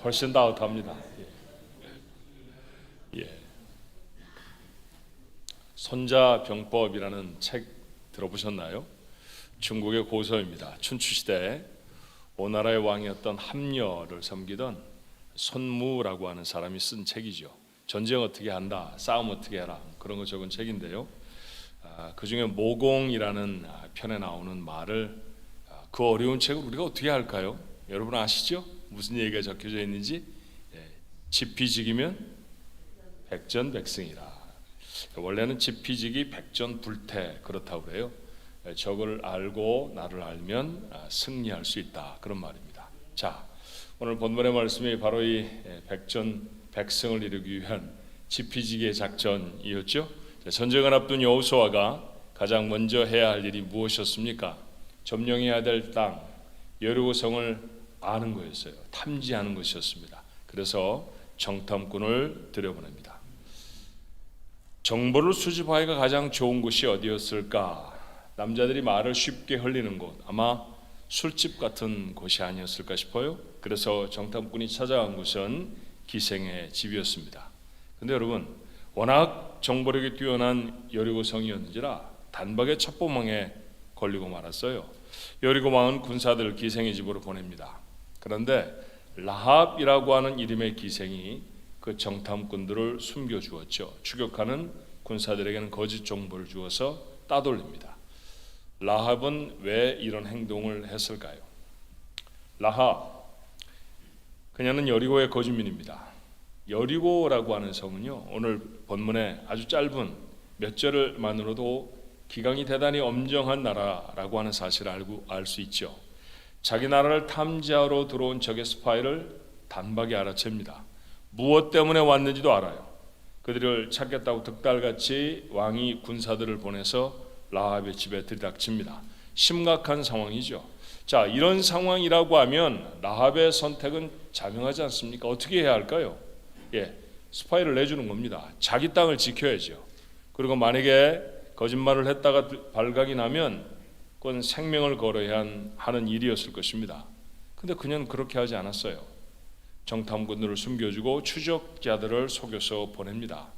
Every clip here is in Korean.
훨씬 따뜻합니다. 예. 손자병법이라는 책 들어보셨나요? 중국의 고서입니다. 춘추시대 오나라의 왕이었던 함려를 섬기던 손무라고 하는 사람이 쓴 책이죠. 전쟁 어떻게 한다, 싸움 어떻게 해라, 그런 거 적은 책인데요. 그 중에 모공이라는 편에 나오는 말을 그 어려운 책을 우리가 어떻게 할까요? 여러분 아시죠? 무슨 얘기가 적혀져 있는지? 지피지기면 백전백승이라. 원래는 지피지기 백전불태 그렇다고 그래요. 적을 알고 나를 알면 승리할 수 있다, 그런 말입니다. 자, 오늘 본문의 말씀이 바로 이 백전백승을 이루기 위한 지피지기의 작전이었죠. 전쟁을 앞둔 여호수아가 가장 먼저 해야 할 일이 무엇이었습니까? 점령해야 될 땅 여리고성을 아는 거였어요. 탐지하는 것이었습니다. 그래서 정탐꾼을 들여보냅니다. 정보를 수집하기가 가장 좋은 곳이 어디였을까? 남자들이 말을 쉽게 흘리는 곳, 아마 술집 같은 곳이 아니었을까 싶어요. 그래서 정탐꾼이 찾아간 곳은 기생의 집이었습니다. 근데 여러분, 워낙 정보력이 뛰어난 여리고성이었는지라 단박에 첩보망에 걸리고 말았어요. 여리고왕은 군사들을 기생의 집으로 보냅니다. 그런데 라합이라고 하는 이름의 기생이 그 정탐꾼들을 숨겨주었죠. 추격하는 군사들에게는 거짓 정보를 주어서 따돌립니다. 라합은 왜 이런 행동을 했을까요? 라합, 그녀는 여리고의 거주민입니다. 여리고라고 하는 성은요, 오늘 본문에 아주 짧은 몇 절만으로도 기강이 대단히 엄정한 나라라고 하는 사실을 알 수 있죠. 자기 나라를 탐지하러 들어온 적의 스파이를 단박에 알아챕니다. 무엇 때문에 왔는지도 알아요. 그들을 찾겠다고 득달같이 왕이 군사들을 보내서 라합의 집에 들이닥칩니다. 심각한 상황이죠. 자, 이런 상황이라고 하면 라합의 선택은 자명하지 않습니까? 어떻게 해야 할까요? 스파이를 내주는 겁니다. 자기 땅을 지켜야죠. 그리고 만약에 거짓말을 했다가 발각이 나면 그건 생명을 걸어야 하는 일이었을 것입니다. 근데 그녀는 그렇게 하지 않았어요. 정탐꾼들을 숨겨주고 추적자들을 속여서 보냅니다.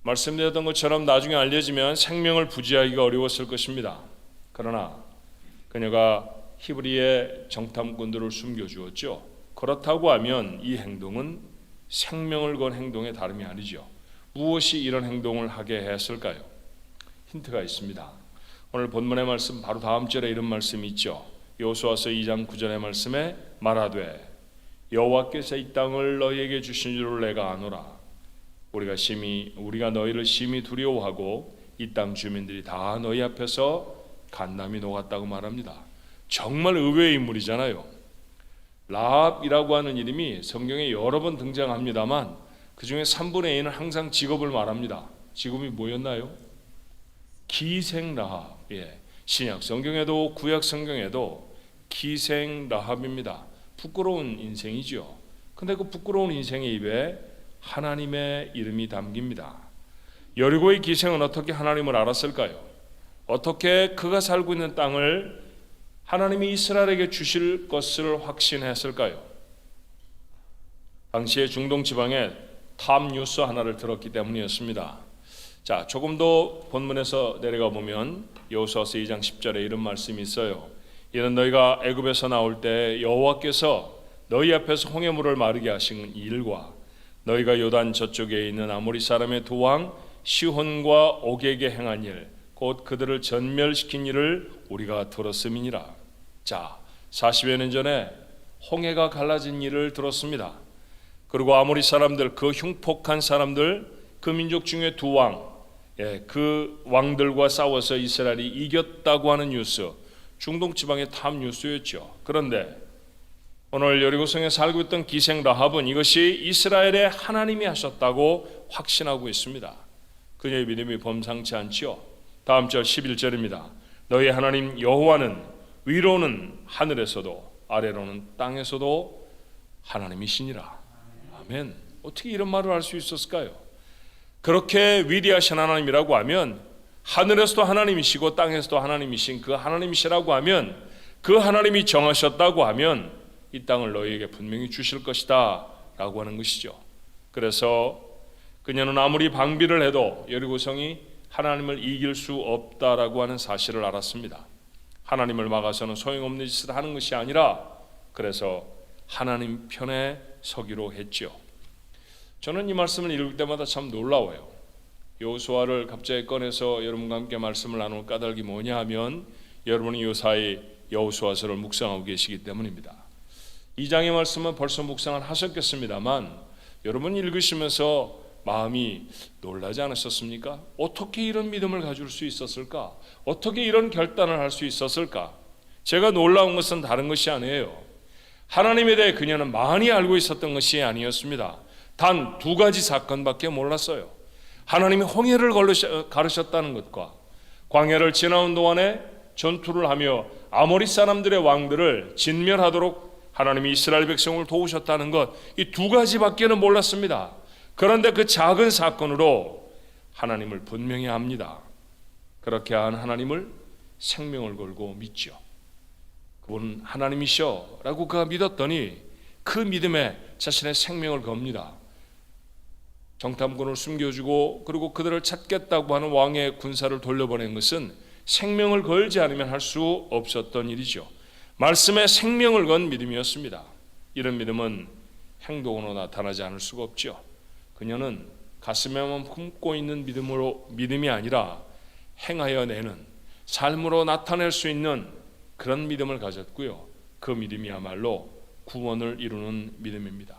말씀드렸던 것처럼 나중에 알려지면 생명을 부지하기가 어려웠을 것입니다. 그러나 그녀가 히브리의 정탐꾼들을 숨겨주었죠. 그렇다고 하면 이 행동은 생명을 건 행동의 다름이 아니죠. 무엇이 이런 행동을 하게 했을까요? 힌트가 있습니다. 오늘 본문의 말씀 바로 다음 절에 이런 말씀이 있죠. 여호수아서 2장 9절의 말씀에 말하되 여호와께서 이 땅을 너희에게 주신 줄을 내가 아노라. 우리가 너희를 심히 두려워하고 이 땅 주민들이 다 너희 앞에서 간담이 녹았다고 말합니다. 정말 의외의 인물이잖아요. 라합이라고 하는 이름이 성경에 여러 번 등장합니다만 그 중에 3분의 2는 항상 직업을 말합니다. 직업이 뭐였나요? 기생 라합. 신약 성경에도 구약 성경에도 기생 라합입니다. 부끄러운 인생이죠. 근데 그 부끄러운 인생의 입에 하나님의 이름이 담깁니다. 여리고의 기생은 어떻게 하나님을 알았을까요? 어떻게 그가 살고 있는 땅을 하나님이 이스라엘에게 주실 것을 확신했을까요? 당시에 중동 지방에 탑 뉴스 하나를 들었기 때문이었습니다. 자, 조금 더 본문에서 내려가 보면 여호수아서 2장 10절에 이런 말씀이 있어요. 이는 너희가 애굽에서 나올 때 여호와께서 너희 앞에서 홍해물을 마르게 하신 일과 너희가 요단 저쪽에 있는 아모리 사람의 두 왕 시혼과 옥에게 행한 일, 곧 그들을 전멸시킨 일을 우리가 들었음이니라. 자, 40여 년 전에 홍해가 갈라진 일을 들었습니다. 그리고 아모리 사람들, 그 흉폭한 사람들, 그 민족 중에 두 왕, 그 왕들과 싸워서 이스라엘이 이겼다고 하는 뉴스, 중동 지방의 탑 뉴스였죠. 그런데 오늘 여리고성에 살고 있던 기생 라합은 이것이 이스라엘의 하나님이 하셨다고 확신하고 있습니다. 그녀의 믿음이 범상치 않지요. 다음 절 11절입니다. 너희 하나님 여호와는 위로는 하늘에서도 아래로는 땅에서도 하나님이시니라. 아멘. 어떻게 이런 말을 할 수 있었을까요? 그렇게 위대하신 하나님이라고 하면 하늘에서도 하나님이시고 땅에서도 하나님이신 그 하나님이시라고 하면 그 하나님이 정하셨다고 하면 이 땅을 너희에게 분명히 주실 것이다 라고 하는 것이죠. 그래서 그녀는 아무리 방비를 해도 여리고성이 하나님을 이길 수 없다라고 하는 사실을 알았습니다. 하나님을 막아서는 소용없는 짓을 하는 것이 아니라 그래서 하나님 편에 서기로 했죠. 저는 이 말씀을 읽을 때마다 참 놀라워요. 여호수아를 갑자기 꺼내서 여러분과 함께 말씀을 나눌 까닭이 뭐냐 하면 여러분이 요사이 여호수아서를 묵상하고 계시기 때문입니다. 2장의 말씀은 벌써 묵상을 하셨겠습니다만 여러분 읽으시면서 마음이 놀라지 않으셨습니까? 어떻게 이런 믿음을 가질 수 있었을까? 어떻게 이런 결단을 할 수 있었을까? 제가 놀라운 것은 다른 것이 아니에요. 하나님에 대해 그녀는 많이 알고 있었던 것이 아니었습니다. 단 2가지 사건밖에 몰랐어요. 하나님이 홍해를 가르셨다는 것과 광야를 지나온 동안에 전투를 하며 아모리 사람들의 왕들을 진멸하도록 하나님이 이스라엘 백성을 도우셨다는 것, 이 2가지밖에는 몰랐습니다. 그런데 그 작은 사건으로 하나님을 분명히 압니다. 그렇게 한 하나님을 생명을 걸고 믿죠. 그분은 하나님이셔 라고 그가 믿었더니 그 믿음에 자신의 생명을 겁니다. 정탐꾼을 숨겨주고 그리고 그들을 찾겠다고 하는 왕의 군사를 돌려보낸 것은 생명을 걸지 않으면 할 수 없었던 일이죠. 말씀에 생명을 건 믿음이었습니다. 이런 믿음은 행동으로 나타나지 않을 수가 없죠. 그녀는 가슴에만 품고 있는 믿음이 아니라 행하여 내는 삶으로 나타낼 수 있는 그런 믿음을 가졌고요. 그 믿음이야말로 구원을 이루는 믿음입니다.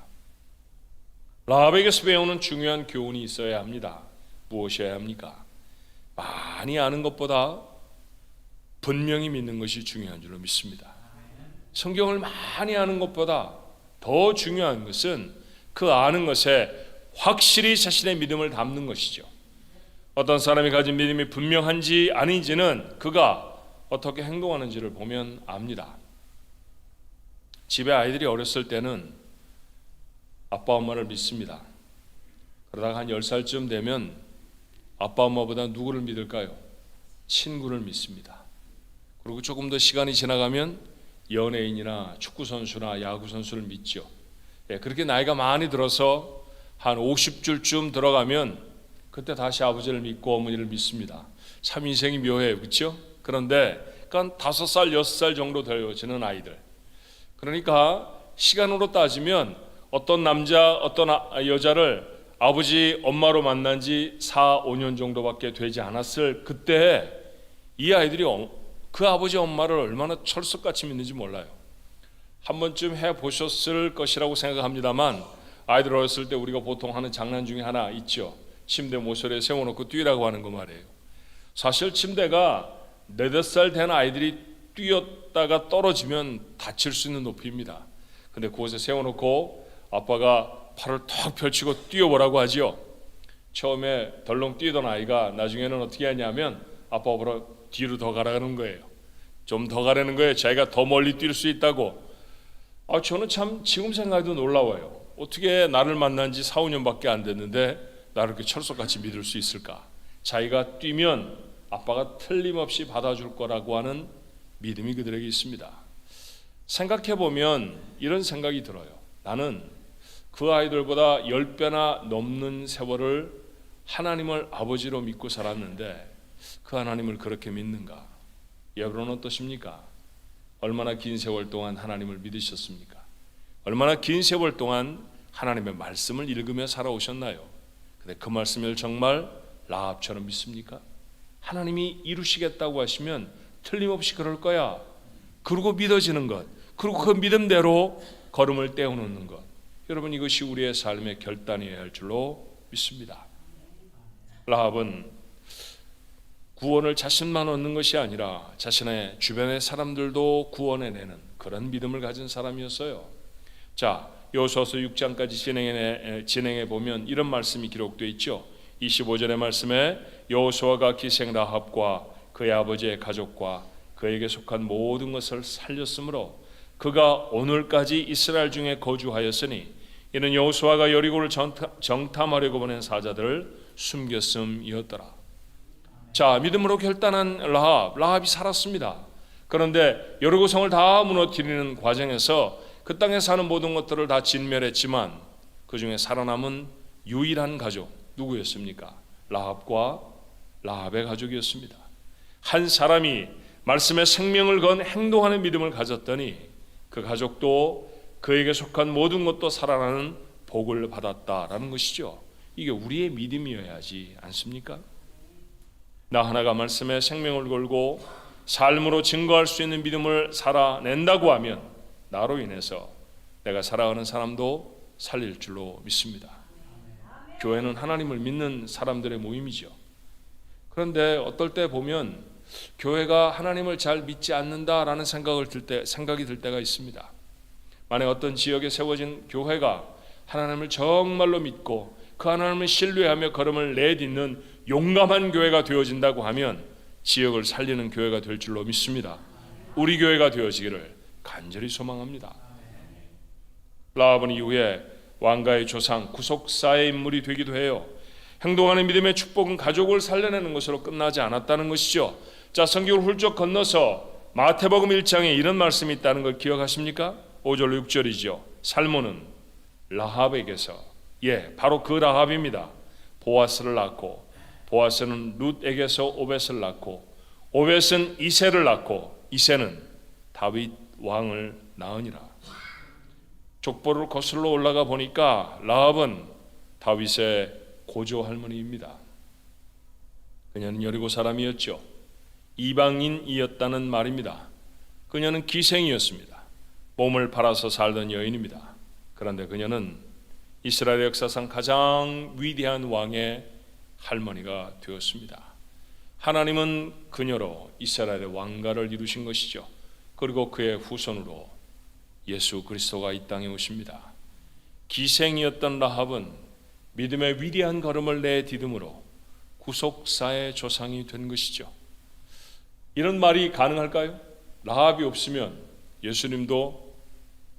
라합에게서 배우는 중요한 교훈이 있어야 합니다. 무엇이어야 합니까? 많이 아는 것보다 분명히 믿는 것이 중요한 줄로 믿습니다. 성경을 많이 아는 것보다 더 중요한 것은 그 아는 것에 확실히 자신의 믿음을 담는 것이죠. 어떤 사람이 가진 믿음이 분명한지 아닌지는 그가 어떻게 행동하는지를 보면 압니다. 집에 아이들이 어렸을 때는 아빠 엄마를 믿습니다. 그러다가 한 10살쯤 되면 아빠 엄마보다 누구를 믿을까요? 친구를 믿습니다. 그리고 조금 더 시간이 지나가면 연예인이나 축구선수나 야구선수를 믿죠. 그렇게 나이가 많이 들어서 한 50줄쯤 들어가면 그때 다시 아버지를 믿고 어머니를 믿습니다. 참 인생이 묘해요. 그렇죠? 그런데 그러니까 5살, 6살 정도 되어지는 아이들, 그러니까 시간으로 따지면 어떤 남자, 어떤 여자를 아버지, 엄마로 만난 지 4, 5년 정도밖에 되지 않았을 그때 이 아이들이 그 아버지, 엄마를 얼마나 철석같이 믿는지 몰라요. 한 번쯤 해보셨을 것이라고 생각합니다만 아이들 어렸을 때 우리가 보통 하는 장난 중에 하나 있죠. 침대 모서리에 세워놓고 뛰라고 하는 거 말이에요. 사실 침대가 4, 5살 된 아이들이 뛰었다가 떨어지면 다칠 수 있는 높이입니다. 근데 그곳에 세워놓고 아빠가 팔을 턱 펼치고 뛰어보라고 하지요. 처음에 덜렁 뛰던 아이가 나중에는 어떻게 하냐면 아빠 보러 뒤로 더 가라는 거예요. 좀 더 가라는 거예요. 자기가 더 멀리 뛸 수 있다고. 저는 참 지금 생각해도 놀라워요. 어떻게 나를 만난 지 4, 5년밖에 안 됐는데 나를 그렇게 철석같이 믿을 수 있을까? 자기가 뛰면 아빠가 틀림없이 받아줄 거라고 하는 믿음이 그들에게 있습니다. 생각해보면 이런 생각이 들어요. 나는 그 아이들보다 10배나 넘는 세월을 하나님을 아버지로 믿고 살았는데 그 하나님을 그렇게 믿는가? 여러분은 어떠십니까? 얼마나 긴 세월 동안 하나님을 믿으셨습니까? 얼마나 긴 세월 동안 하나님의 말씀을 읽으며 살아오셨나요? 근데 그 말씀을 정말 라합처럼 믿습니까? 하나님이 이루시겠다고 하시면 틀림없이 그럴 거야. 그러고 믿어지는 것, 그리고 그 믿음대로 걸음을 떼어놓는 것, 여러분 이것이 우리의 삶의 결단이어야 할 줄로 믿습니다. 라합은 구원을 자신만 얻는 것이 아니라 자신의 주변의 사람들도 구원해내는 그런 믿음을 가진 사람이었어요. 자, 여호수아서 6장까지 진행해 보면 이런 말씀이 기록되어 있죠. 25절의 말씀에 여호수아가 기생 라합과 그의 아버지의 가족과 그에게 속한 모든 것을 살렸으므로 그가 오늘까지 이스라엘 중에 거주하였으니 이는 여호수아가 여리고를 정탐하려고 보낸 사자들을 숨겼음이었더라. 자, 믿음으로 결단한 라합이 살았습니다. 그런데 여리고 성을 다 무너뜨리는 과정에서 그 땅에 사는 모든 것들을 다 진멸했지만 그 중에 살아남은 유일한 가족 누구였습니까? 라합과 라합의 가족이었습니다. 한 사람이 말씀에 생명을 건 행동하는 믿음을 가졌더니 그 가족도 그에게 속한 모든 것도 살아나는 복을 받았다라는 것이죠. 이게 우리의 믿음이어야지 않습니까? 나 하나가 말씀에 생명을 걸고 삶으로 증거할 수 있는 믿음을 살아낸다고 하면 나로 인해서 내가 살아가는 사람도 살릴 줄로 믿습니다. 교회는 하나님을 믿는 사람들의 모임이죠. 그런데 어떨 때 보면 교회가 하나님을 잘 믿지 않는다라는 생각이 들 때가 있습니다. 만약 어떤 지역에 세워진 교회가 하나님을 정말로 믿고 그 하나님을 신뢰하며 걸음을 내딛는 용감한 교회가 되어진다고 하면 지역을 살리는 교회가 될 줄로 믿습니다. 우리 교회가 되어지기를 간절히 소망합니다. 라합은 이후에 왕가의 조상 구속사의 인물이 되기도 해요. 행동하는 믿음의 축복은 가족을 살려내는 것으로 끝나지 않았다는 것이죠. 자, 성경을 훌쩍 건너서 마태복음 1장에 이런 말씀이 있다는 걸 기억하십니까? 5절 6절이죠. 살몬은 라합에게서, 바로 그 라합입니다, 보아스를 낳고, 보아스는 룻에게서 오벳을 낳고, 오벳은 이새를 낳고, 이새는 다윗 왕을 낳으니라. 족보를 거슬러 올라가 보니까 라합은 다윗의 고조 할머니입니다. 그녀는 여리고 사람이었죠. 이방인이었다는 말입니다. 그녀는 기생이었습니다. 몸을 팔아서 살던 여인입니다. 그런데 그녀는 이스라엘 역사상 가장 위대한 왕의 할머니가 되었습니다. 하나님은 그녀로 이스라엘의 왕가를 이루신 것이죠. 그리고 그의 후손으로 예수 그리스도가 이 땅에 오십니다. 기생이었던 라합은 믿음의 위대한 걸음을 내디듬으로 구속사의 조상이 된 것이죠. 이런 말이 가능할까요? 라합이 없으면 예수님도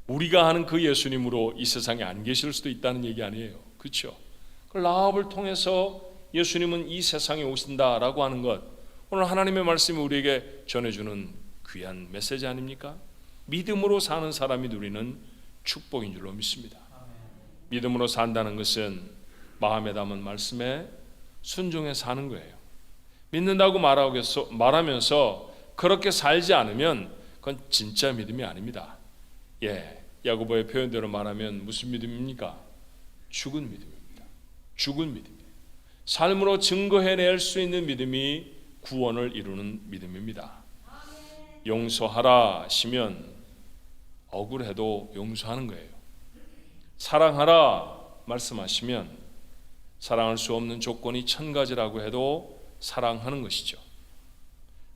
우리가 아는 그 예수님으로 이 세상에 안 계실 수도 있다는 얘기 아니에요. 그렇죠? 라합을 통해서 예수님은 이 세상에 오신다라고 하는 것, 오늘 하나님의 말씀이 우리에게 전해주는 귀한 메시지 아닙니까? 믿음으로 사는 사람이 누리는 축복인 줄로 믿습니다. 믿음으로 산다는 것은 마음에 담은 말씀에 순종해 사는 거예요. 믿는다고 말하면서 그렇게 살지 않으면 그건 진짜 믿음이 아닙니다. 야고보의 표현대로 말하면 무슨 믿음입니까? 죽은 믿음입니다. 죽은 믿음이에요. 삶으로 증거해낼 수 있는 믿음이 구원을 이루는 믿음입니다. 용서하라 하시면 억울해도 용서하는 거예요. 사랑하라 말씀하시면 사랑할 수 없는 조건이 1000가지라고 해도 사랑하는 것이죠.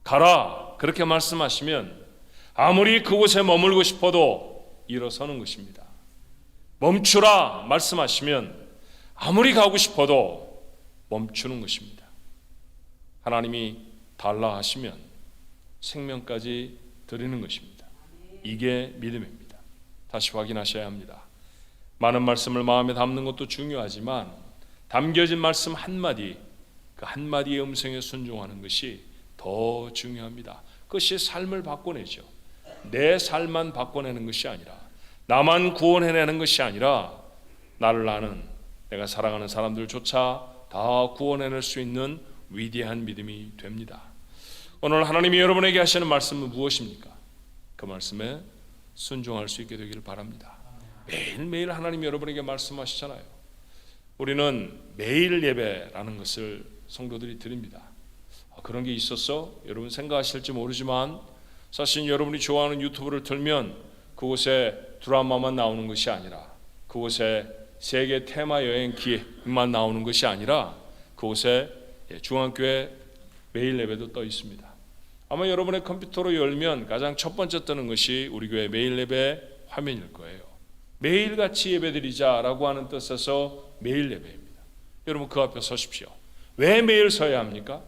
가라 그렇게 말씀하시면 아무리 그곳에 머물고 싶어도 일어서는 것입니다. 멈추라 말씀하시면 아무리 가고 싶어도 멈추는 것입니다. 하나님이 달라 하시면 생명까지 드리는 것입니다. 이게 믿음입니다. 다시 확인하셔야 합니다. 많은 말씀을 마음에 담는 것도 중요하지만 담겨진 말씀 한마디, 그 한마디의 음성에 순종하는 것이 더 중요합니다. 그것이 삶을 바꿔내죠. 내 삶만 바꿔내는 것이 아니라, 나만 구원해내는 것이 아니라 나를 아는 내가 사랑하는 사람들조차 다 구원해낼 수 있는 위대한 믿음이 됩니다. 오늘 하나님이 여러분에게 하시는 말씀은 무엇입니까? 그 말씀에 순종할 수 있게 되기를 바랍니다. 매일매일 하나님이 여러분에게 말씀하시잖아요. 우리는 매일 예배라는 것을 성도들이 드립니다. 그런 게 있었어? 여러분 생각하실지 모르지만 사실 여러분이 좋아하는 유튜브를 틀면 그곳에 드라마만 나오는 것이 아니라, 그곳에 세계 테마 여행 기획만 나오는 것이 아니라 그곳에 중앙교회 매일 예배도 떠 있습니다. 아마 여러분의 컴퓨터로 열면 가장 첫 번째 뜨는 것이 우리 교회 매일 예배 화면일 거예요. 매일같이 예배드리자라고 하는 뜻에서 매일 예배입니다. 여러분 그 앞에 서십시오. 왜 매일 서야 합니까?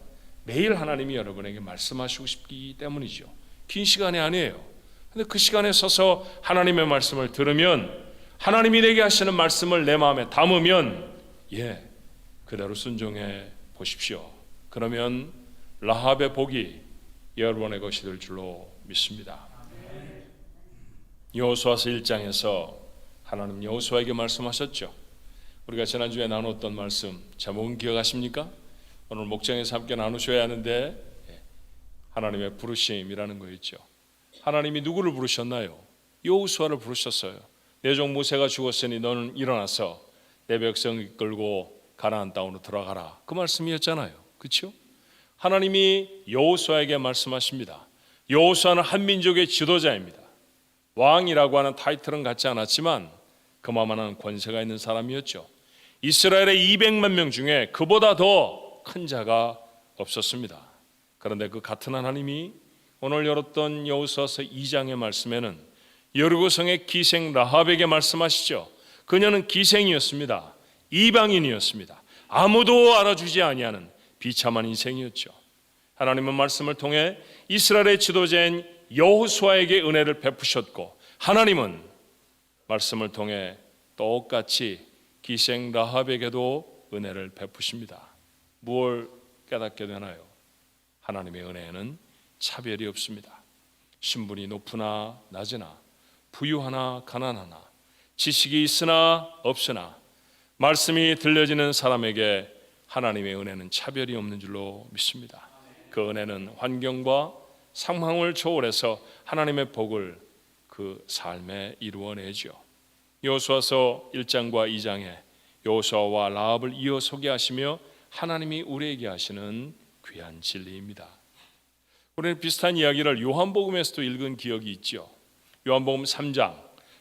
매일 하나님이 여러분에게 말씀하시고 싶기 때문이죠. 긴 시간이 아니에요. 근데 그 시간에 서서 하나님의 말씀을 들으면, 하나님이 내게 하시는 말씀을 내 마음에 담으면 그대로 순종해 보십시오. 그러면 라합의 복이 여러분의 것이 될 줄로 믿습니다. 여호수아서 1장에서 하나님 여호수아에게 말씀하셨죠. 우리가 지난주에 나눴던 말씀 제목은 기억하십니까? 오늘 목장에서 함께 나누셔야 하는데 하나님의 부르심이라는 거였죠. 하나님이 누구를 부르셨나요? 여호수아를 부르셨어요. 내 종 모세가 죽었으니 너는 일어나서 내 백성 이끌고 가나안 땅으로 들어가라. 그 말씀이었잖아요. 그렇죠? 하나님이 여호수아에게 말씀하십니다. 여호수아는 한 민족의 지도자입니다. 왕이라고 하는 타이틀은 갖지 않았지만 그만한 권세가 있는 사람이었죠. 이스라엘의 200만 명 중에 그보다 더 큰 자가 없었습니다. 그런데 그 같은 하나님이 오늘 열었던 여호수아서 2장의 말씀에는 여리고성의 기생 라합에게 말씀하시죠. 그녀는 기생이었습니다. 이방인이었습니다. 아무도 알아주지 아니하는 비참한 인생이었죠. 하나님은 말씀을 통해 이스라엘의 지도자인 여호수아에게 은혜를 베푸셨고, 하나님은 말씀을 통해 똑같이 기생 라합에게도 은혜를 베푸십니다. 무엇을 깨닫게 되나요? 하나님의 은혜에는 차별이 없습니다. 신분이 높으나 낮으나, 부유하나 가난하나, 지식이 있으나 없으나 말씀이 들려지는 사람에게 하나님의 은혜는 차별이 없는 줄로 믿습니다. 그 은혜는 환경과 상황을 초월해서 하나님의 복을 그 삶에 이루어내죠. 여호수아서 1장과 2장에 여호수아와 라합을 이어 소개하시며 하나님이 우리에게 하시는 귀한 진리입니다. 우리는 비슷한 이야기를 요한복음에서도 읽은 기억이 있죠. 요한복음 3장,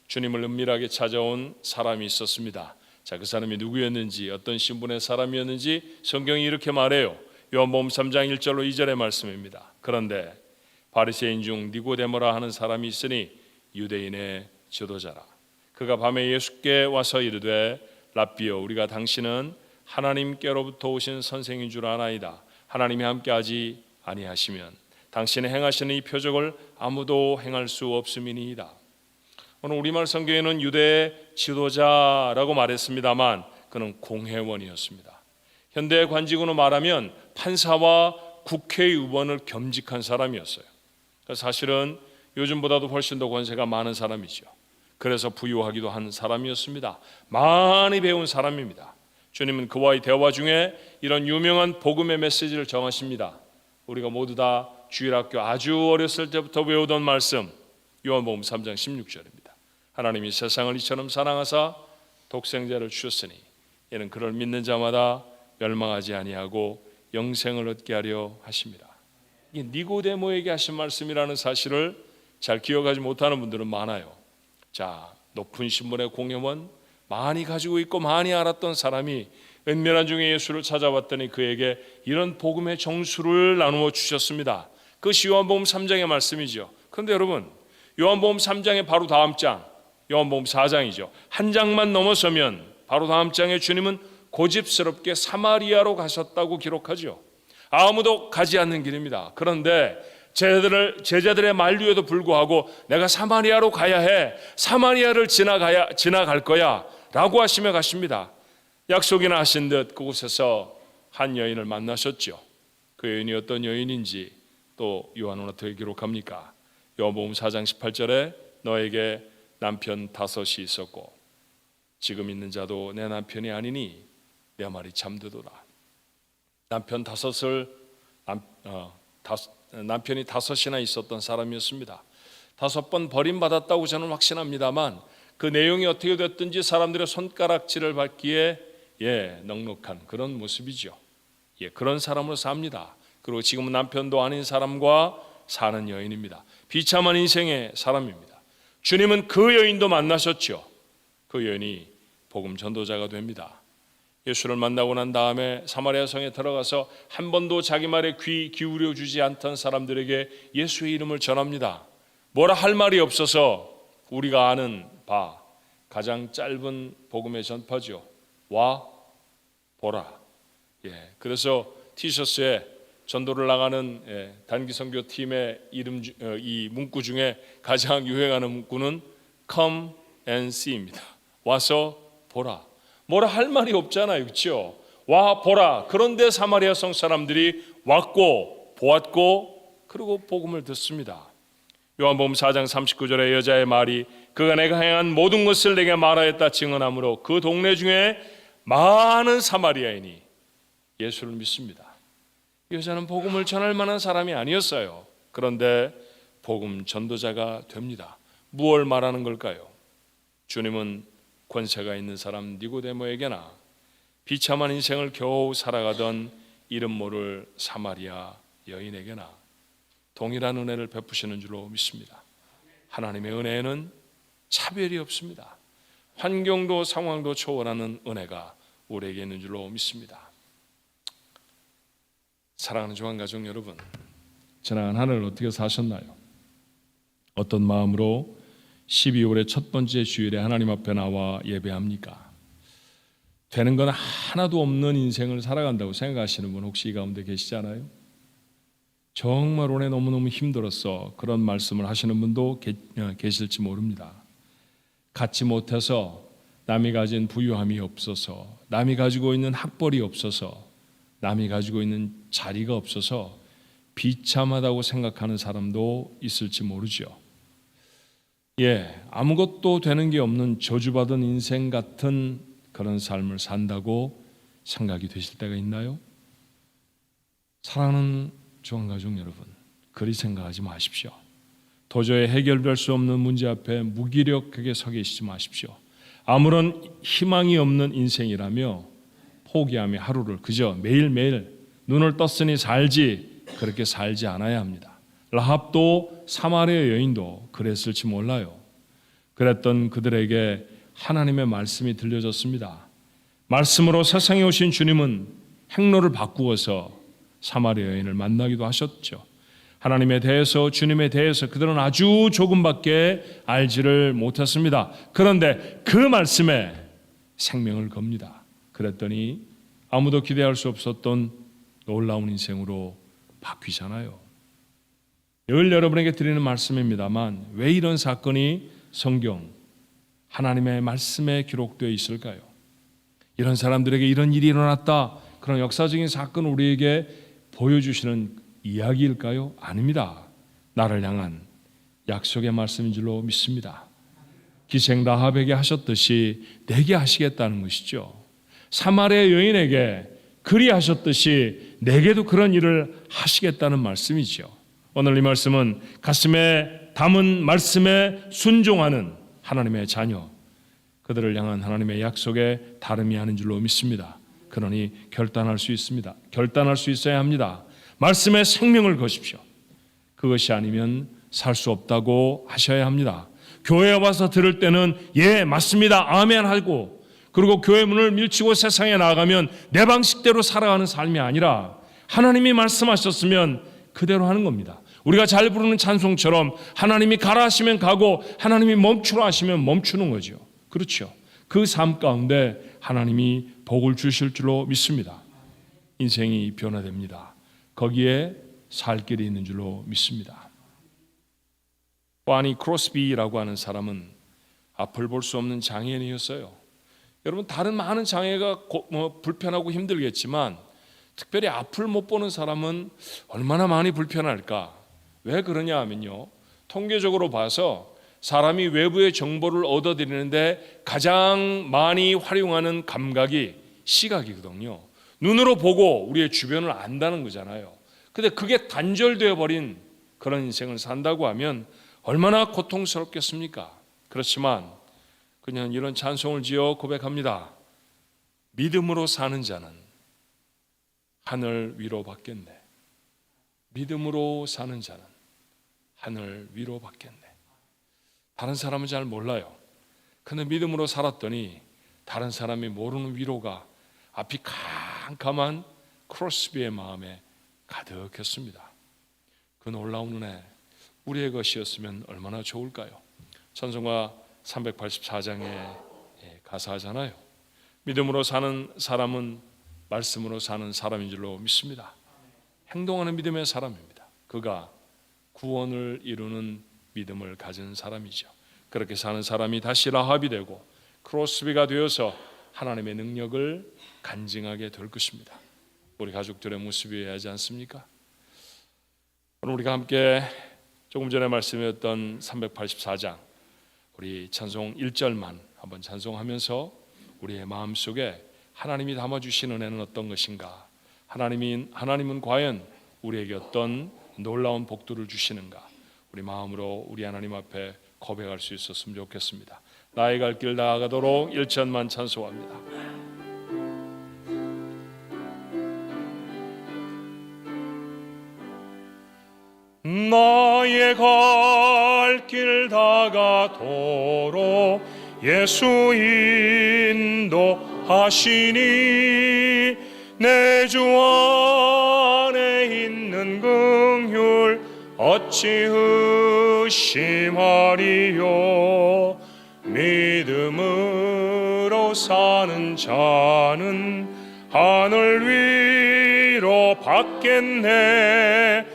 주님을 은밀하게 찾아온 사람이 있었습니다. 자, 그 사람이 누구였는지, 어떤 신분의 사람이었는지 성경이 이렇게 말해요. 요한복음 3장 1절로 2절의 말씀입니다. 그런데 바리새인 중 니고데모라 하는 사람이 있으니 유대인의 지도자라. 그가 밤에 예수께 와서 이르되 랍비여, 우리가 당신은 하나님께로부터 오신 선생인 줄 아나이다. 하나님이 함께하지 아니하시면 당신의 행하시는 이 표적을 아무도 행할 수 없음이니이다. 오늘 우리말 성경에는 유대의 지도자라고 말했습니다만 그는 공회원이었습니다. 현대 관직으로 말하면 판사와 국회의원을 겸직한 사람이었어요. 사실은 요즘보다도 훨씬 더 권세가 많은 사람이죠. 그래서 부유하기도 한 사람이었습니다. 많이 배운 사람입니다. 주님은 그와의 대화 중에 이런 유명한 복음의 메시지를 정하십니다. 우리가 모두 다 주일학교 아주 어렸을 때부터 외우던 말씀, 요한복음 3장 16절입니다. 하나님이 세상을 이처럼 사랑하사 독생자를 주셨으니 이는 그를 믿는 자마다 멸망하지 아니하고 영생을 얻게 하려 하십니다. 이게 니고데모에게 하신 말씀이라는 사실을 잘 기억하지 못하는 분들은 많아요. 자, 높은 신분의 공회원, 많이 가지고 있고 많이 알았던 사람이 은밀한 중에 예수를 찾아왔더니 그에게 이런 복음의 정수를 나누어 주셨습니다. 그것이 요한복음 3장의 말씀이죠. 그런데 여러분, 요한복음 3장의 바로 다음 장, 요한복음 4장이죠. 한 장만 넘어서면 바로 다음 장에 주님은 고집스럽게 사마리아로 가셨다고 기록하죠. 아무도 가지 않는 길입니다. 그런데 제자들의 만류에도 불구하고 내가 사마리아로 가야 해, 사마리아를 지나갈 거야 라고 하시며 가십니다. 약속이나 하신 듯 그곳에서 한 여인을 만나셨죠. 그 여인이 어떤 여인인지 또 요한은 어떻게 기록합니까? 요한복음 4장 18절에 너에게 남편 5이 있었고 지금 있는 자도 내 남편이 아니니 내 말이 참되도다. 남편이 5이나 있었던 사람이었습니다. 5번 버림받았다고 저는 확신합니다만 그 내용이 어떻게 됐든지 사람들의 손가락질을 받기에 넉넉한 그런 모습이죠. 그런 사람으로 삽니다. 그리고 지금은 남편도 아닌 사람과 사는 여인입니다. 비참한 인생의 사람입니다. 주님은 그 여인도 만나셨죠. 그 여인이 복음 전도자가 됩니다. 예수를 만나고 난 다음에 사마리아 성에 들어가서 한 번도 자기 말에 귀 기울여 주지 않던 사람들에게 예수의 이름을 전합니다. 뭐라 할 말이 없어서 우리가 아는 바 가장 짧은 복음의 전파죠. 와 보라. 그래서 티셔츠에 전도를 나가는 단기 선교 팀의 이름 이 문구 중에 가장 유행하는 문구는 Come and See입니다. 와서 보라. 뭐라 할 말이 없잖아요, 그렇죠? 와 보라. 그런데 사마리아 성 사람들이 왔고 보았고 그리고 복음을 듣습니다. 요한복음 4장 39절에 여자의 말이 그가 내가 행한 모든 것을 내게 말하였다 증언하므로 그 동네 중에 많은 사마리아인이 예수를 믿습니다. 이 여자는 복음을 전할 만한 사람이 아니었어요. 그런데 복음 전도자가 됩니다. 무엇을 말하는 걸까요? 주님은 권세가 있는 사람 니고데모에게나 비참한 인생을 겨우 살아가던 이름 모를 사마리아 여인에게나 동일한 은혜를 베푸시는 줄로 믿습니다. 하나님의 은혜에는 차별이 없습니다. 환경도 상황도 초월하는 은혜가 우리에게 있는 줄로 믿습니다. 사랑하는 조한가족 여러분, 지나간 한 해를 어떻게 사셨나요? 어떤 마음으로 12월의 첫 번째 주일에 하나님 앞에 나와 예배합니까? 되는 건 하나도 없는 인생을 살아간다고 생각하시는 분 혹시 이 가운데 계시지 않아요? 정말 오늘 너무너무 힘들었어, 그런 말씀을 하시는 분도 계실지 모릅니다. 갖지 못해서, 남이 가진 부유함이 없어서, 남이 가지고 있는 학벌이 없어서, 남이 가지고 있는 자리가 없어서 비참하다고 생각하는 사람도 있을지 모르죠. 아무것도 되는 게 없는 저주받은 인생 같은 그런 삶을 산다고 생각이 되실 때가 있나요? 사랑하는 조한가족 여러분, 그리 생각하지 마십시오. 도저히 해결될 수 없는 문제 앞에 무기력하게 서 계시지 마십시오. 아무런 희망이 없는 인생이라며 포기하며 하루를 그저 매일매일 눈을 떴으니 살지, 그렇게 살지 않아야 합니다. 라합도 사마리아 여인도 그랬을지 몰라요. 그랬던 그들에게 하나님의 말씀이 들려졌습니다. 말씀으로 세상에 오신 주님은 행로를 바꾸어서 사마리아 여인을 만나기도 하셨죠. 하나님에 대해서, 주님에 대해서 그들은 아주 조금밖에 알지를 못했습니다. 그런데 그 말씀에 생명을 겁니다. 그랬더니 아무도 기대할 수 없었던 놀라운 인생으로 바뀌잖아요. 늘 여러분에게 드리는 말씀입니다만 왜 이런 사건이 성경 하나님의 말씀에 기록되어 있을까요? 이런 사람들에게 이런 일이 일어났다, 그런 역사적인 사건을 우리에게 보여주시는 이야기일까요? 아닙니다. 나를 향한 약속의 말씀인 줄로 믿습니다. 기생 라합에게 하셨듯이 내게 하시겠다는 것이죠. 사마리아 여인에게 그리 하셨듯이 내게도 그런 일을 하시겠다는 말씀이죠. 오늘 이 말씀은 가슴에 담은 말씀에 순종하는 하나님의 자녀, 그들을 향한 하나님의 약속에 다름이 아닌 줄로 믿습니다. 그러니 결단할 수 있습니다. 결단할 수 있어야 합니다. 말씀에 생명을 거십시오. 그것이 아니면 살 수 없다고 하셔야 합니다. 교회에 와서 들을 때는 맞습니다, 아멘 하고, 그리고 교회 문을 밀치고 세상에 나아가면 내 방식대로 살아가는 삶이 아니라 하나님이 말씀하셨으면 그대로 하는 겁니다. 우리가 잘 부르는 찬송처럼 하나님이 가라 하시면 가고 하나님이 멈추라 하시면 멈추는 거죠. 그렇죠. 그 삶 가운데 하나님이 복을 주실 줄로 믿습니다. 인생이 변화됩니다. 거기에 살 길이 있는 줄로 믿습니다. 바니 크로스비라고 하는 사람은 앞을 볼 수 없는 장애인이었어요. 여러분, 다른 많은 장애가 불편하고 힘들겠지만 특별히 앞을 못 보는 사람은 얼마나 많이 불편할까? 왜 그러냐 하면요, 통계적으로 봐서 사람이 외부의 정보를 얻어들이는데 가장 많이 활용하는 감각이 시각이거든요. 눈으로 보고 우리의 주변을 안다는 거잖아요. 근데 그게 단절되어 버린 그런 인생을 산다고 하면 얼마나 고통스럽겠습니까? 그렇지만 그냥 이런 찬송을 지어 고백합니다. 믿음으로 사는 자는 하늘 위로 받겠네. 믿음으로 사는 자는 하늘 위로 받겠네. 다른 사람은 잘 몰라요. 근데 믿음으로 살았더니 다른 사람이 모르는 위로가 앞이 캄캄한 크로스비의 마음에 가득했습니다. 그 놀라운 은혜 우리의 것이었으면 얼마나 좋을까요? 찬송가 384장에 가사하잖아요. 믿음으로 사는 사람은 말씀으로 사는 사람인 줄로 믿습니다. 행동하는 믿음의 사람입니다. 그가 구원을 이루는 믿음을 가진 사람이죠. 그렇게 사는 사람이 다시 라합이 되고 크로스비가 되어서 하나님의 능력을 간증하게 될 것입니다. 우리 가족들의 모습이어야 하지 않습니까? 오늘 우리가 함께 조금 전에 말씀드렸던 384장, 우리 찬송 1절만 한번 찬송하면서 우리의 마음속에 하나님이 담아주신 은혜는 어떤 것인가, 하나님은 과연 우리에게 어떤 놀라운 복들을 주시는가, 우리 마음으로 우리 하나님 앞에 고백할 수 있었으면 좋겠습니다. 나의 갈 길 나아가도록 1절만 찬송합니다. 나의 갈 길 다가도록 예수 인도하시니 내 주 안에 있는 긍휼 어찌 의심하리요. 믿음으로 사는 자는 하늘 위로 받겠네.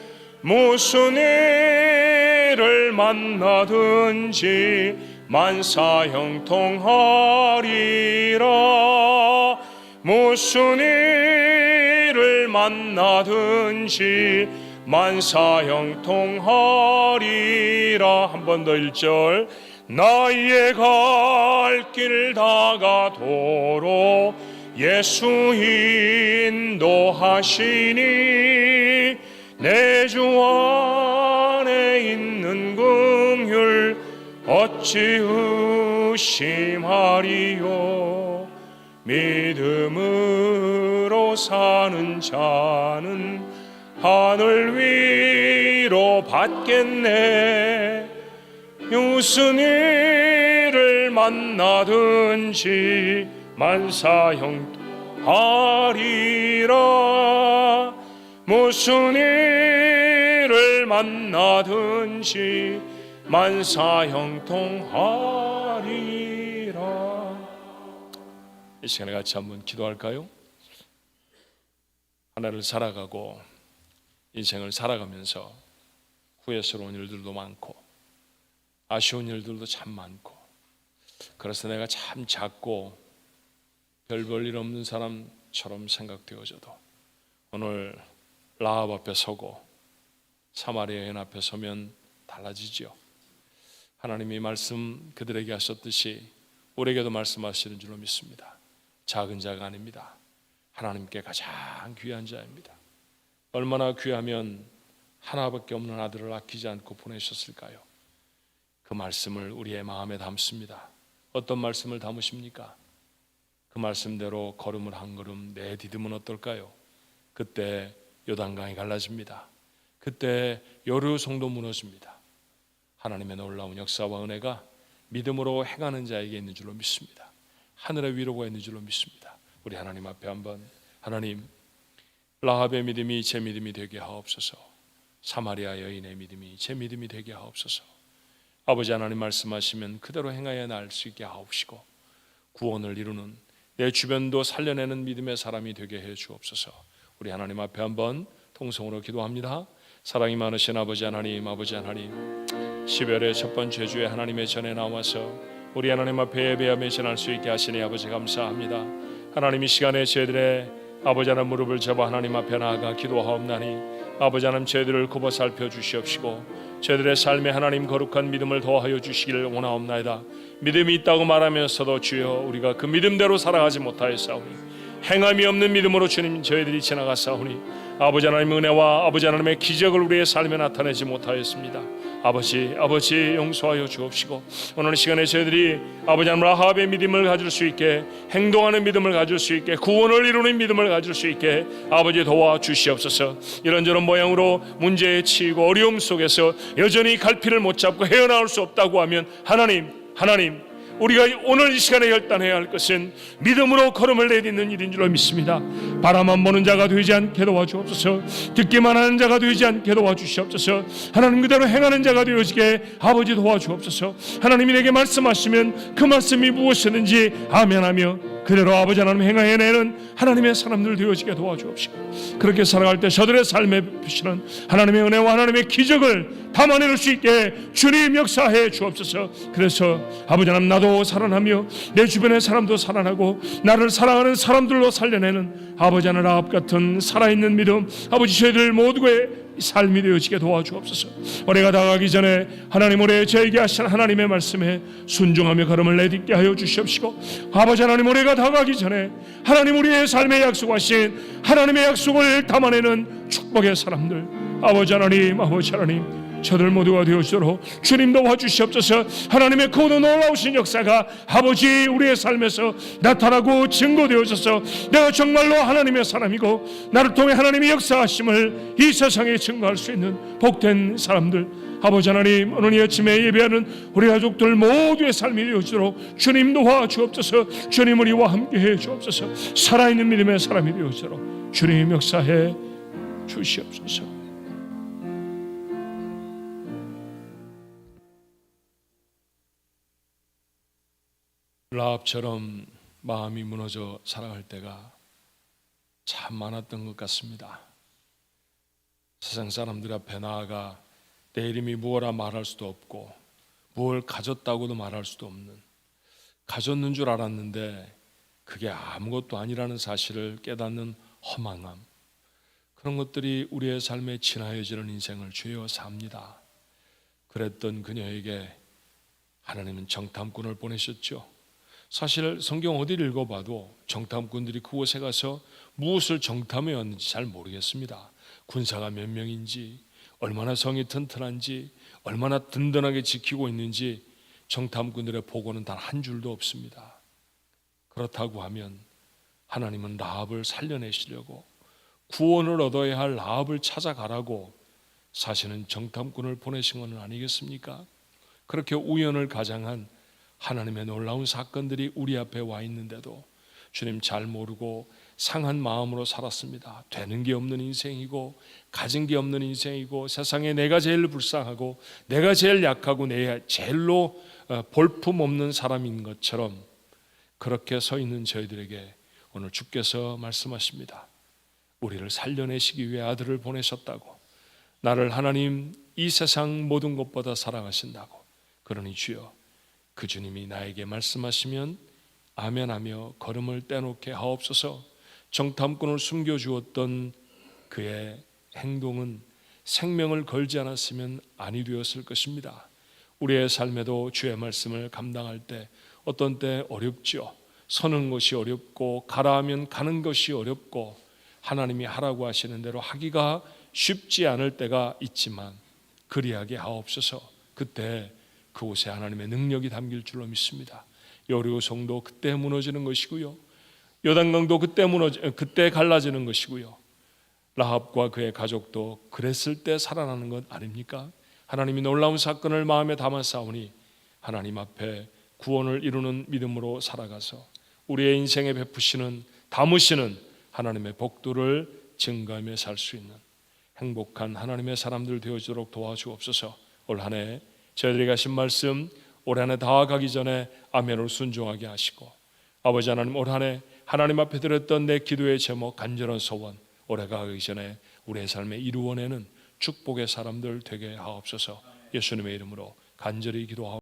무슨 일을 만나든지 만사형통하리라. 무슨 일을 만나든지 만사형통하리라. 한 번 더 1절. 나의 갈 길 다가도록 예수 인도하시니 내 주 안에 있는 긍휼 어찌 의심하리요. 믿음으로 사는 자는 하늘 위로 받겠네. 무슨 일을 만나든지 만사형통하리라. 무슨 일을 만나든지 만사형통하리라. 이 시간에 같이 한번 기도할까요? 하나를 살아가고 인생을 살아가면서 후회스러운 일들도 많고 아쉬운 일들도 참 많고, 그래서 내가 참 작고 별 볼 일 없는 사람처럼 생각되어져도 오늘 라합 앞에 서고 사마리아 여인 앞에 서면 달라지지요. 하나님이 말씀 그들에게 하셨듯이 우리에게도 말씀하시는 줄로 믿습니다. 작은 자가 아닙니다. 하나님께 가장 귀한 자입니다. 얼마나 귀하면 하나밖에 없는 아들을 아끼지 않고 보내셨을까요? 그 말씀을 우리의 마음에 담습니다. 어떤 말씀을 담으십니까? 그 말씀대로 걸음을 한 걸음 내디디면 어떨까요? 그때 요단강이 갈라집니다. 그때 여리고성도 무너집니다. 하나님의 놀라운 역사와 은혜가 믿음으로 행하는 자에게 있는 줄로 믿습니다. 하늘의 위로가 있는 줄로 믿습니다. 우리 하나님 앞에 한번, 하나님, 라합의 믿음이 제 믿음이 되게 하옵소서. 사마리아 여인의 믿음이 제 믿음이 되게 하옵소서. 아버지 하나님 말씀하시면 그대로 행하여 날 수 있게 하옵시고, 구원을 이루는 내 주변도 살려내는 믿음의 사람이 되게 해 주옵소서. 우리 하나님 앞에 한번 통성으로 기도합니다. 사랑이 많으신 아버지 하나님, 12월의 첫 번째 주에 하나님의 전에 나와서 우리 하나님 앞에 예배하며 전할 수 있게 하시니 아버지 감사합니다. 하나님 이 시간에 저희들의 아버지 하나님 무릎을 접어 하나님 앞에 나아가 기도하옵나니 아버지 하나님 저희들을 굽어 살펴 주시옵시고 저희들의 삶에 하나님 거룩한 믿음을 더하여 주시기를 원하옵나이다. 믿음이 있다고 말하면서도 주여 우리가 그 믿음대로 살아가지 못하였사오니 행함이 없는 믿음으로 주님 저희들이 지나갔사오니 아버지 하나님의 은혜와 아버지 하나님의 기적을 우리의 삶에 나타내지 못하였습니다. 아버지 용서하여 주옵시고 오늘 시간에 저희들이 아버지 하나님 라합의 믿음을 가질 수 있게, 행동하는 믿음을 가질 수 있게, 구원을 이루는 믿음을 가질 수 있게 아버지 도와주시옵소서. 이런저런 모양으로 문제에 치이고 어려움 속에서 여전히 갈피를 못 잡고 헤어나올 수 없다고 하면 하나님 우리가 오늘 이 시간에 결단해야 할 것은 믿음으로 걸음을 내딛는 일인 줄로 믿습니다. 바라만 보는 자가 되지 않게 도와주옵소서. 듣기만 하는 자가 되지 않게 도와주시옵소서. 하나님 그대로 행하는 자가 되어지게 아버지 도와주옵소서. 하나님이 내게 말씀하시면 그 말씀이 무엇이든지 아멘하며 그대로 아버지 하나님 행하여내는 하나님의 사람들 되어지게 도와주옵시고 그렇게 살아갈 때 저들의 삶에 비치는 하나님의 은혜와 하나님의 기적을 담아낼 수 있게 주님 역사해 주옵소서. 그래서 아버지 하나님 나도 살아나며 내 주변의 사람도 살아나고 나를 사랑하는 사람들로 살려내는 아버지 하나님 라합 같은 살아있는 믿음 아버지 저희들 모두의 삶이 되어지게 도와주옵소서. 올해가 다가가기 전에 하나님 올해 저에게 하신 하나님의 말씀에 순종하며 걸음을 내딛게 하여 주시옵시고, 아버지 하나님 올해가 다가가기 전에 하나님 우리의 삶에 약속하신 하나님의 약속을 담아내는 축복의 사람들, 아버지 하나님 저들 모두가 되어주도록 주님 도와주시옵소서. 하나님의 그 놀라우신 역사가 아버지 우리의 삶에서 나타나고 증거되어져서 내가 정말로 하나님의 사람이고 나를 통해 하나님의 역사하심을 이 세상에 증거할 수 있는 복된 사람들, 아버지 하나님 오늘 이 아침에 예배하는 우리 가족들 모두의 삶이 되어지도록 주님 도와주옵소서. 주님 우리와 함께해 주옵소서. 살아있는 믿음의 사람이 되어지도록 주님 역사해 주시옵소서. 라합처럼 마음이 무너져 살아갈 때가 참 많았던 것 같습니다. 세상 사람들 앞에 나아가 내 이름이 무엇라 말할 수도 없고 무엇을 가졌다고도 말할 수도 없는, 가졌는 줄 알았는데 그게 아무것도 아니라는 사실을 깨닫는 허망함, 그런 것들이 우리의 삶에 지나여지는 인생을 죄어 삽니다. 그랬던 그녀에게 하나님은 정탐꾼을 보내셨죠. 사실 성경 어디를 읽어봐도 정탐꾼들이 그곳에 가서 무엇을 정탐해 왔는지 잘 모르겠습니다. 군사가 몇 명인지, 얼마나 성이 튼튼한지, 얼마나 든든하게 지키고 있는지 정탐꾼들의 보고는 단 한 줄도 없습니다. 그렇다고 하면 하나님은 라합을 살려내시려고 구원을 얻어야 할 라합을 찾아가라고 사실은 정탐꾼을 보내신 건 아니겠습니까? 그렇게 우연을 가장한 하나님의 놀라운 사건들이 우리 앞에 와 있는데도 주님 잘 모르고 상한 마음으로 살았습니다. 되는 게 없는 인생이고 가진 게 없는 인생이고 세상에 내가 제일 불쌍하고 내가 제일 약하고 내가 제일로 볼품 없는 사람인 것처럼 그렇게 서 있는 저희들에게 오늘 주께서 말씀하십니다. 우리를 살려내시기 위해 아들을 보내셨다고, 나를 하나님 이 세상 모든 것보다 사랑하신다고. 그러니 주여, 그 주님이 나에게 말씀하시면 아멘하며 걸음을 떼놓게 하옵소서. 정탐꾼을 숨겨주었던 그의 행동은 생명을 걸지 않았으면 아니 되었을 것입니다. 우리의 삶에도 주의 말씀을 감당할 때 어떤 때 어렵죠. 서는 것이 어렵고 가라 하면 가는 것이 어렵고 하나님이 하라고 하시는 대로 하기가 쉽지 않을 때가 있지만 그리하게 하옵소서. 그때 그곳에 하나님의 능력이 담길 줄로 믿습니다. 여리고성도 그때 무너지는 것이고요, 요단강도 그때 갈라지는 것이고요, 라합과 그의 가족도 그랬을 때 살아나는 것 아닙니까? 하나님이 놀라운 사건을 마음에 담았사오니 하나님 앞에 구원을 이루는 믿음으로 살아가서 우리의 인생에 베푸시는 담으시는 하나님의 복도를 증거하며 살 수 있는 행복한 하나님의 사람들 되어지도록 도와주옵소서. 올 한 해 저희들이 가신 말씀 올 한 해 다 가기 전에 아멘으로 순종하게 하시고, 아버지 하나님 올 한 해 하나님 앞에 드렸던 내 기도의 제목, 간절한 소원 올해가 가기 전에 우리의 삶에 이루어내는 축복의 사람들 되게 하옵소서. 예수님의 이름으로 간절히 기도하옵소서.